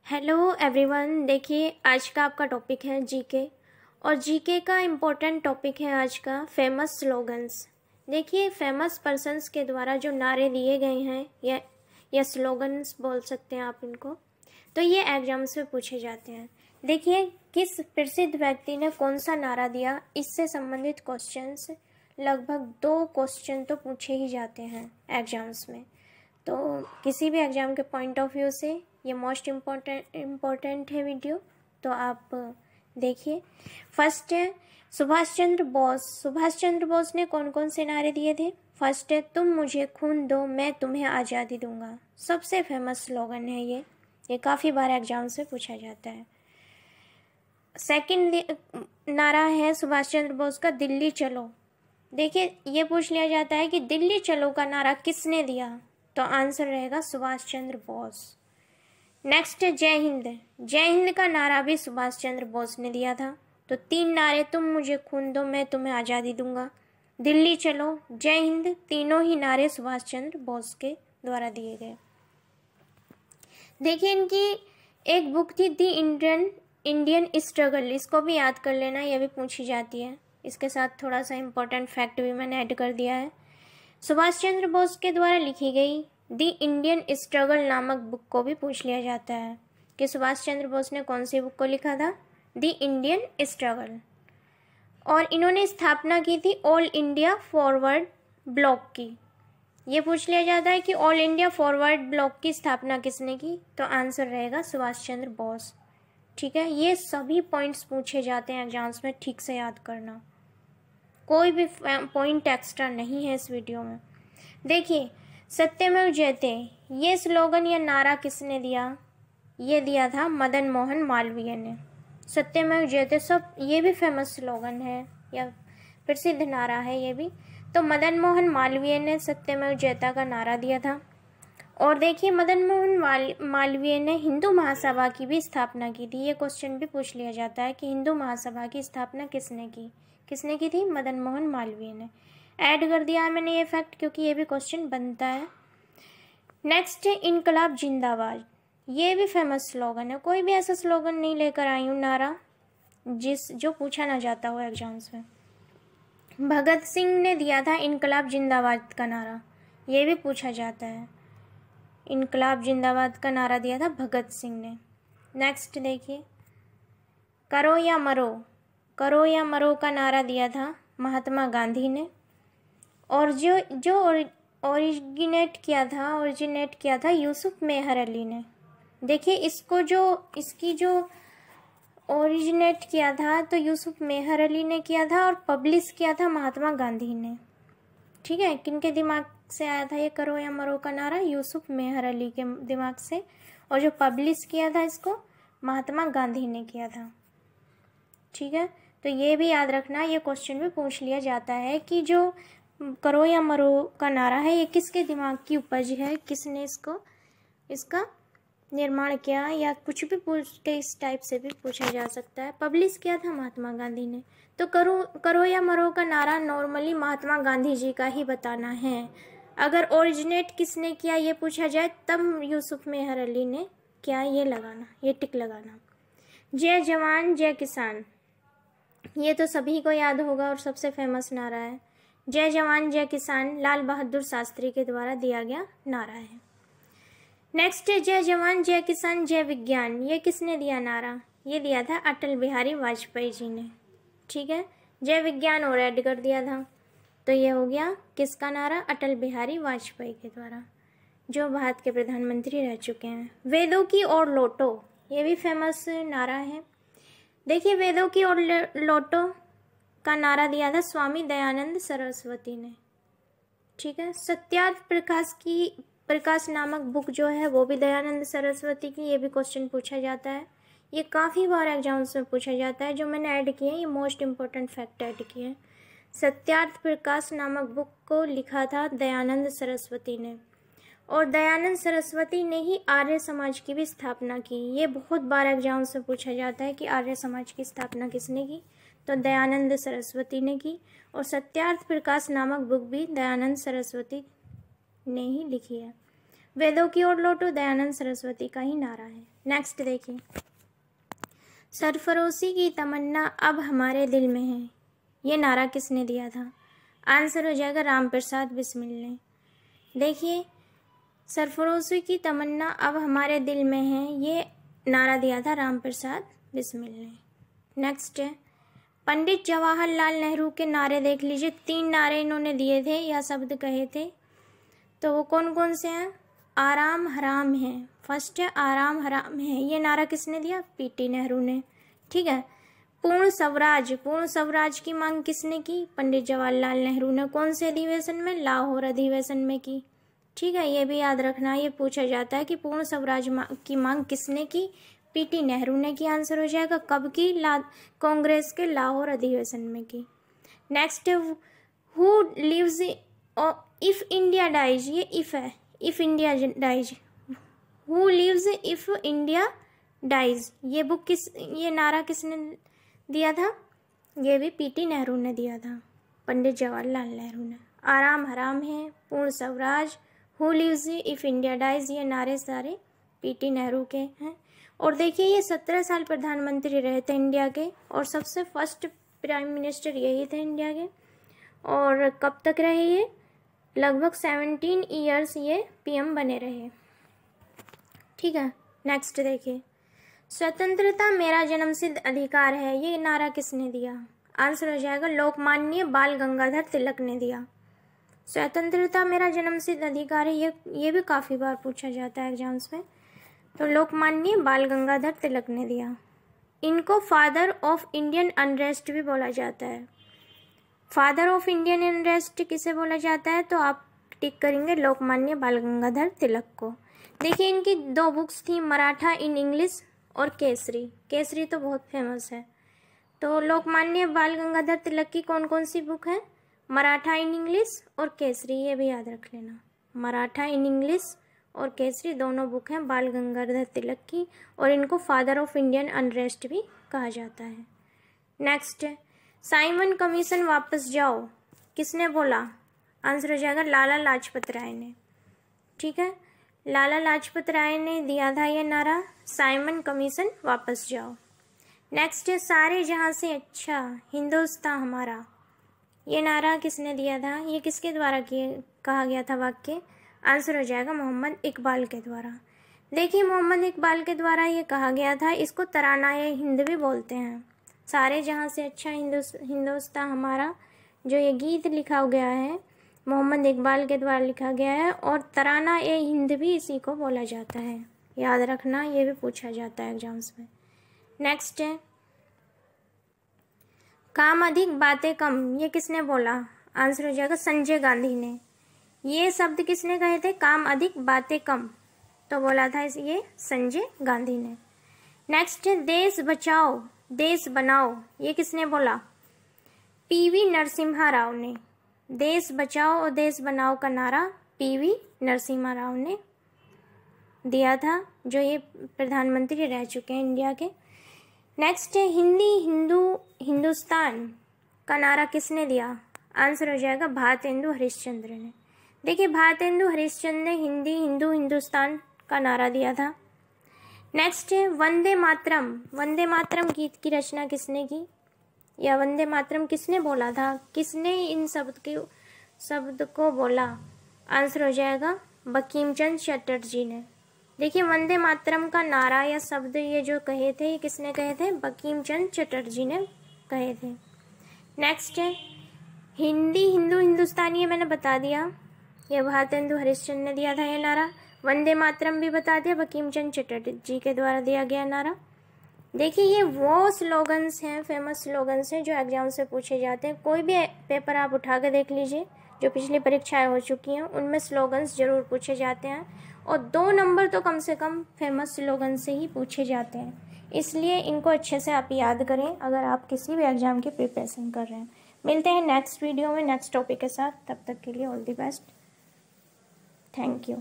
Hello everyone. देखिए आज का आपका टॉपिक है जीके और जीके का इम्पोर्टेंट टॉपिक है आज का फेमस स्लोगन्स। देखिए फेमस पर्सन्स के द्वारा जो नारे दिए गए हैं या स्लोगन्स बोल सकते हैं आप इनको, तो ये एग्जाम्स में पूछे जाते हैं। देखिए किस प्रसिद्ध व्यक्ति ने कौन सा नारा दिया, इससे संबंधित क्वेश्चंस लगभग 2 क्वेश्चन तो पूछे ही जाते हैं एग्जाम्स में। तो किसी भी एग्ज़ाम के पॉइंट ऑफ व्यू से ये मोस्ट इम्पोर्टेंट है वीडियो, तो आप देखिए। फर्स्ट है सुभाष चंद्र बोस। सुभाष चंद्र बोस ने कौन कौन से नारे दिए थे? फर्स्ट है तुम मुझे खून दो मैं तुम्हें आज़ादी दूंगा। सबसे फेमस स्लोगन है ये काफ़ी बार एग्जाम से पूछा जाता है। सेकंड नारा है सुभाष चंद्र बोस का दिल्ली चलो। देखिए ये पूछ लिया जाता है कि दिल्ली चलो का नारा किसने दिया, तो आंसर रहेगा सुभाष चंद्र बोस। नेक्स्ट है जय हिंद। जय हिंद का नारा भी सुभाष चंद्र बोस ने दिया था। तो 3 नारे, तुम मुझे खून दो मैं तुम्हें आज़ादी दूंगा, दिल्ली चलो, जय हिंद, तीनों ही नारे सुभाष चंद्र बोस के द्वारा दिए गए। देखिए इनकी एक बुक थी दी इंडियन स्ट्रगल, इसको भी याद कर लेना, यह भी पूछी जाती है। इसके साथ थोड़ा सा इम्पोर्टेंट फैक्ट भी मैंने ऐड कर दिया है। सुभाष चंद्र बोस के द्वारा लिखी गई दी इंडियन स्ट्रगल नामक बुक को भी पूछ लिया जाता है कि सुभाष चंद्र बोस ने कौन सी बुक को लिखा था, दी इंडियन स्ट्रगल। और इन्होंने स्थापना की थी ऑल इंडिया फॉरवर्ड ब्लॉक की। ये पूछ लिया जाता है कि ऑल इंडिया फॉरवर्ड ब्लॉक की स्थापना किसने की, तो आंसर रहेगा सुभाष चंद्र बोस। ठीक है, ये सभी पॉइंट्स पूछे जाते हैं एग्जाम्स में, ठीक से याद करना, कोई भी पॉइंट एक्स्ट्रा नहीं है इस वीडियो में। देखिए सत्यमेव जयते, ये स्लोगन या नारा किसने दिया? ये दिया था मदन मोहन मालवीय ने। सत्यमेव जयते सब ये भी फेमस स्लोगन है या प्रसिद्ध नारा है ये भी। तो मदन मोहन मालवीय ने सत्यमेव जयते का नारा दिया था। और देखिए मदन मोहन मालवीय ने हिंदू महासभा की भी स्थापना की थी। ये क्वेश्चन भी पूछ लिया जाता है कि हिंदू महासभा की स्थापना किसने की थी? मदन मोहन मालवीय ने। ऐड कर दिया है मैंने ये फैक्ट क्योंकि ये भी क्वेश्चन बनता है। नेक्स्ट है इनकलाब जिंदाबाद। ये भी फेमस स्लोगन है, कोई भी ऐसा स्लोगन नहीं लेकर आई हूँ नारा जो पूछा ना जाता हो एग्जाम्स में। भगत सिंह ने दिया था इनकलाब जिंदाबाद का नारा, ये भी पूछा जाता है। इनकलाब जिंदाबाद का नारा दिया था भगत सिंह ने। नेक्स्ट देखिए करो या मरो का नारा दिया था महात्मा गांधी ने। और जो ओरिजिनेट किया था यूसुफ मेहर अली ने। देखिए इसकी जो ओरिजिनेट किया था तो यूसुफ मेहर अली ने किया था और पब्लिश किया था महात्मा गांधी ने। ठीक है, किनके दिमाग से आया था ये करो या मरो का नारा? यूसुफ मेहर अली के दिमाग से। और जो पब्लिश किया था इसको महात्मा गांधी ने किया था। ठीक है, तो ये भी याद रखना, ये क्वेश्चन भी पूछ लिया जाता है कि जो करो या मरो का नारा है ये किसके दिमाग की उपज है, किसने इसका निर्माण किया, या कुछ भी पूछ के इस टाइप से भी पूछा जा सकता है। पब्लिश किया था महात्मा गांधी ने। तो करो या मरो का नारा नॉर्मली महात्मा गांधी जी का ही बताना है। अगर ओरिजिनेट किसने किया ये पूछा जाए तब यूसुफ मेहर अली ने क्या, ये टिक लगाना। जय जवान जय किसान, ये तो सभी को याद होगा और सबसे फेमस नारा है। जय जवान जय किसान लाल बहादुर शास्त्री के द्वारा दिया गया नारा है। नेक्स्ट है जय जवान जय किसान जय विज्ञान। ये किसने दिया नारा? ये दिया था अटल बिहारी वाजपेयी जी ने। ठीक है, जय विज्ञान और ऐड कर दिया था। तो ये हो गया किसका नारा? अटल बिहारी वाजपेयी के द्वारा, जो भारत के प्रधानमंत्री रह चुके हैं। वेदों की ओर लौटो, ये भी फेमस नारा है। देखिए वेदों की ओर लौटो का नारा दिया था स्वामी दयानंद सरस्वती ने। ठीक है, सत्यार्थ प्रकाश नामक बुक जो है वो भी दयानंद सरस्वती की। ये भी क्वेश्चन पूछा जाता है, ये काफ़ी बार एग्जाम्स में पूछा जाता है। जो मैंने ऐड किए हैं ये मोस्ट इम्पोर्टेंट फैक्ट ऐड किए हैं। सत्यार्थ प्रकाश नामक बुक को लिखा था दयानंद सरस्वती ने। और दयानंद सरस्वती ने ही आर्य समाज की भी स्थापना की। ये बहुत बार एग्जाम से पूछा जाता है कि आर्य समाज की स्थापना किसने की, तो दयानंद सरस्वती ने की। और सत्यार्थ प्रकाश नामक बुक भी दयानंद सरस्वती ने ही लिखी है। वेदों की ओर लौटो दयानंद सरस्वती का ही नारा है। नेक्स्ट देखिए, सरफरोशी की तमन्ना अब हमारे दिल में है, ये नारा किसने दिया था? आंसर हो जाएगा रामप्रसाद बिस्मिल ने। देखिए, सरफरोशी की तमन्ना अब हमारे दिल में है, ये नारा दिया था रामप्रसाद बिस्मिल ने। नेक्स्ट है, पंडित जवाहरलाल नेहरू के नारे देख लीजिए, 3 नारे इन्होंने दिए थे या शब्द कहे थे, तो वो कौन कौन से हैं? आराम हराम है, फर्स्ट है आराम हराम है, ये नारा किसने दिया? पीटी नेहरू ने। ठीक है, पूर्ण स्वराज की मांग किसने की? पंडित जवाहरलाल नेहरू ने। कौन से अधिवेशन में? लाहौर अधिवेशन में की। ठीक है, ये भी याद रखना, ये पूछा जाता है कि पूर्ण स्वराज की मांग किसने की? पीटी नेहरू ने की। आंसर हो जाएगा कब की? कांग्रेस के लाहौर अधिवेशन में की। Next, who lives if India dies, ये इफ है, if India dies, who lives if India dies, ये नारा किसने दिया था? ये भी पीटी नेहरू ने दिया था, पंडित जवाहरलाल नेहरू ने। आराम हराम है, Purna Swaraj, who lives if India dies, ये नारे सारे पीटी नेहरू के हैं। और देखिए, ये 17 साल प्रधानमंत्री रहे थे इंडिया के, और सबसे फर्स्ट प्राइम मिनिस्टर यही थे इंडिया के। और कब तक रहे ये? लगभग 17 ईयर्स ये पीएम बने रहे। ठीक है, नेक्स्ट देखिए, स्वतंत्रता मेरा जन्मसिद्ध अधिकार है, ये नारा किसने दिया? आंसर हो जाएगा लोकमान्य बाल गंगाधर तिलक ने दिया। स्वतंत्रता मेरा जन्मसिद्ध अधिकार है, ये भी काफ़ी बार पूछा जाता है एग्जाम्स में, तो लोकमान्य बाल गंगाधर तिलक ने दिया। इनको फादर ऑफ इंडियन अनरेस्ट भी बोला जाता है। फादर ऑफ इंडियन अनरेस्ट किसे बोला जाता है? तो आप टिक करेंगे लोकमान्य बाल गंगाधर तिलक को। देखिए, इनकी 2 बुक्स थी, मराठा इन इंग्लिश और केसरी। केसरी तो बहुत फेमस है। तो लोकमान्य बाल गंगाधर तिलक की कौन कौन सी बुक है? मराठा इन इंग्लिश और केसरी, ये भी याद रख लेना। मराठा इन इंग्लिश और केसरी दोनों बुक हैं बाल गंगाधर तिलक की, और इनको फादर ऑफ इंडियन अनरेस्ट भी कहा जाता है। नेक्स्ट, साइमन कमीशन वापस जाओ, किसने बोला? आंसर हो जाएगा लाला लाजपत राय ने। ठीक है, लाला लाजपत राय ने दिया था ये नारा, साइमन कमीशन वापस जाओ। नेक्स्ट है, सारे जहां से अच्छा हिंदुस्तान हमारा, ये नारा किसने दिया था? ये किसके द्वारा कहा गया था वाक्य? आंसर हो जाएगा मोहम्मद इकबाल के द्वारा। देखिए, मोहम्मद इकबाल के द्वारा ये कहा गया था, इसको तराना-ए हिंद भी बोलते हैं। सारे जहां से अच्छा हिंदुस्तान हमारा, जो ये गीत लिखा गया है मोहम्मद इकबाल के द्वारा लिखा गया है, और तराना-ए हिंद भी इसी को बोला जाता है। याद रखना, ये भी पूछा जाता है एग्जाम्स में। नेक्स्ट है, काम अधिक बातें कम, ये किसने बोला? आंसर हो जाएगा संजय गांधी ने। ये शब्द किसने कहे थे? काम अधिक बातें कम, तो बोला था ये संजय गांधी ने। नेक्स्ट है, देश बचाओ देश बनाओ, ये किसने बोला? पीवी नरसिम्हा राव ने। देश बचाओ और देश बनाओ का नारा पीवी नरसिम्हा राव ने दिया था, जो ये प्रधानमंत्री रह चुके हैं इंडिया के। नेक्स्ट है, हिंदुस्तान का नारा किसने दिया? आंसर हो जाएगा भारतेंदु हरिश्चंद्र ने। देखिए, भारतेंदु हरिश्चंद्र ने हिंदुस्तान का नारा दिया था। नेक्स्ट है, वंदे मातरम। वंदे मातरम गीत की रचना किसने की, या वंदे मातरम किसने बोला था? किसने इन शब्द को बोला? आंसर हो जाएगा बंकिम चंद्र चटर्जी ने। देखिए, वंदे मातरम का नारा या शब्द ये जो कहे थे, ये किसने कहे थे? बंकिम चंद्र चटर्जी ने कहे थे। नेक्स्ट है, हिंदुस्तानी, ये मैंने बता दिया, ये भारतेंदु हरिश्चंद्र ने दिया था ये नारा। वंदे मातरम भी बता दिया, बंकिम चंद्र चटर्जी के द्वारा दिया गया नारा। देखिए, ये वो स्लोगन्स हैं, फेमस स्लोगन्स हैं जो एग्जाम से पूछे जाते हैं। कोई भी पेपर आप उठा के देख लीजिए, जो पिछली परीक्षाएं हो चुकी हैं, उनमें स्लोगन्स जरूर पूछे जाते हैं, और 2 नंबर तो कम से कम फेमस स्लोगन से ही पूछे जाते हैं। इसलिए इनको अच्छे से आप याद करें अगर आप किसी भी एग्जाम की प्रिपरेशन कर रहे हैं। मिलते हैं नेक्स्ट वीडियो में नेक्स्ट टॉपिक के साथ, तब तक के लिए all the best, thank you.